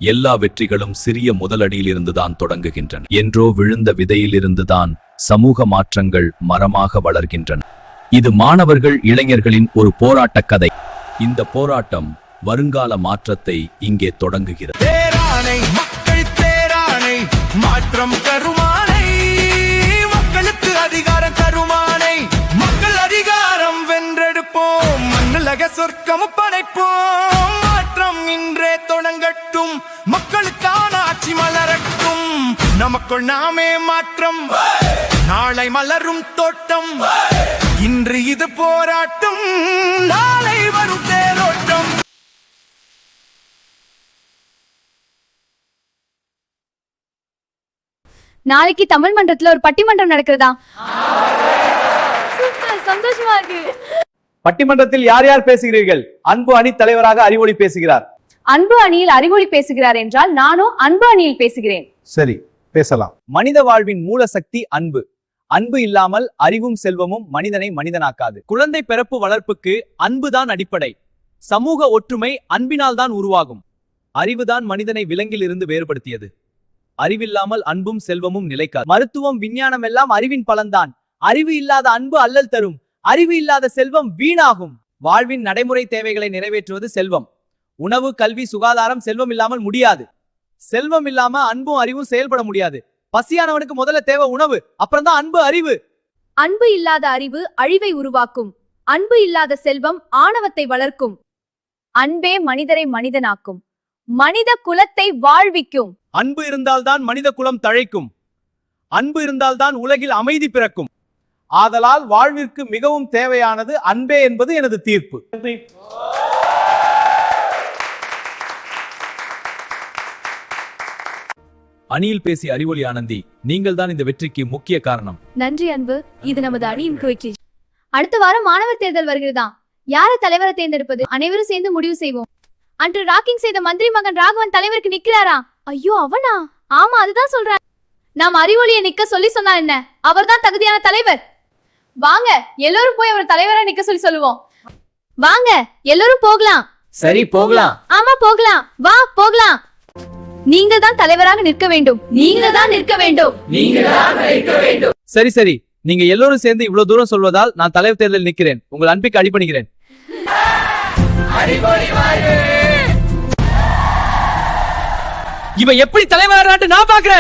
எல்லா வெற்றிகளும் சிறிய முதலடியிலிருந்துதான் தொடங்குகின்றன. என்றோ விழுந்த விதையிலிருந்துதான் சமூக மாற்றங்கள் மரமாக வளர்கின்றன. இது மாணவர்கள், இளைஞர்களின் ஒரு போராட்ட கதை. இந்த போராட்டம் வருங்கால மாற்றத்தை இங்கே தொடங்குகிறது. தேரானை மக்கள் தேரானை, மாற்றம் கருமானை, மக்களுக்கு அதிகாரம் தருமானை, மக்கள் அதிகாரம் வென்றெடுப்போம், மண்ணுலக சொர்க்கம் படைப்போம். மாற்றம் இன்றே தொடங்கட்டும், மக்களுக்கான ஆட்சி மலரட்டும். நமக்குள் நாமே மாற்றம், நாளை மலரும் தோட்டம். இன்று இது போராட்டம், நாளை வரும் தேரோட்டம். நாளைக்கு தமிழ் மன்றத்துல ஒரு பட்டிமன்றம் நடக்கிறதா? சந்தோஷமா இருக்கு. பட்டிமன்றத்தில் யார் யார் பேசுகிறீர்கள்? அன்பு அணி தலைவராக அறிவொளி பேசுகிறார். அன்பு அணியில் அறிவொளி பேசுகிறார் என்றால் நானும் அன்பு அணியில் பேசுகிறேன். சரி, பேசலாம். மனித வாழ்வின் மூல சக்தி அன்பு. அன்பு இல்லாமல் அறிவும் செல்வமும் மனிதனை மனிதனாக்காது. குழந்தை பிறப்பு வளர்ப்புக்கு அன்புதான் அடிப்படை. சமூக ஒற்றுமை அன்பினால் தான் உருவாகும். அறிவுதான் மனிதனை விலங்கில் இருந்து வேறுபடுத்தியது. அறிவில்லாமல் அன்பும் செல்வமும் நிலைக்காது. மருத்துவம், விஞ்ஞானம் எல்லாம் அறிவின் பலன்தான். அறிவு இல்லாத அன்பு அல்லல் தரும். அறிவு இல்லாத செல்வம் வீணாகும். வாழ்வின் நடைமுறை தேவைகளை நிறைவேற்றுவது செல்வம். உணவு, கல்வி, சுகாதாரம் செல்வம் இல்லாமல் முடியாது. செல்வம் இல்லாம அன்பும் அறிவும் செயல்பட முடியாது. பசியானவனுக்கு முதல்ல தேவை உணவு, அப்புறம் தான் அன்பு, அறிவு. அன்பு இல்லாத அறிவு அழிவை உருவாக்கும். அன்பு இல்லாத செல்வம் ஆணவத்தை வளர்க்கும். அன்பே மனிதரை மனிதனாக்கும், மனித குலத்தை வாழ்விக்கும். அன்பு இருந்தால்தான் மனித குலம் தழைக்கும். அன்பு இருந்தால்தான் உலகில் அமைதி பிறக்கும். ஆதலால் வாழ்விற்கு மிகவும் தேவையானது அன்பே என்பது எனது தீர்ப்பு. அணியில் பேசிய அறிவொளி ஆனந்தி, நீங்கள் தான் இந்த வெற்றிக்கு முக்கிய காரணம். நன்றி அன்பு, இது நமது அணியின் வெற்றி. அடுத்த வாரம் மாணவர் தேர்தல் வருகிறதா? யாரை தலைவரை தேர்ந்தெடுப்பது? அனைவரும் சேர்ந்து முடிவு செய்வோம். அன்று ராக்கிங் செய்த மந்திரி மகன் ராகவன் தலைவருக்கு நிக்கிறாரா? ஐயோ, அவனா? ஆமா, அதுதான் சொல்றேன். நாம் அறிவொளியை நிக்க சொல்லி சொன்னா என்ன? அவர்தான் தகுதியான தலைவர். வாங்க எல்லோரும் போய் அவர் தலைவரா நிக்க சொல்லி சொல்லுவோம். வாங்க எல்லோரும் போகலாம். சரி, போகலாம். ஆமா, போகலாம். வா, போகலாம். நீங்க தான் தலைவராக நிற்க வேண்டும். நீங்க தான் நிற்க வேண்டும். சரி சரி, நீங்க எல்லோரும் சேர்ந்து இவ்வளவு தூரம் சொல்வதால் நான் தலைவர் தேர்தலில் நிற்கிறேன். உங்கள் அன்பிற்கு அடிபணிகிறேன். இவன் எப்படி தலைவராட்டு நான் பாக்குறேன்.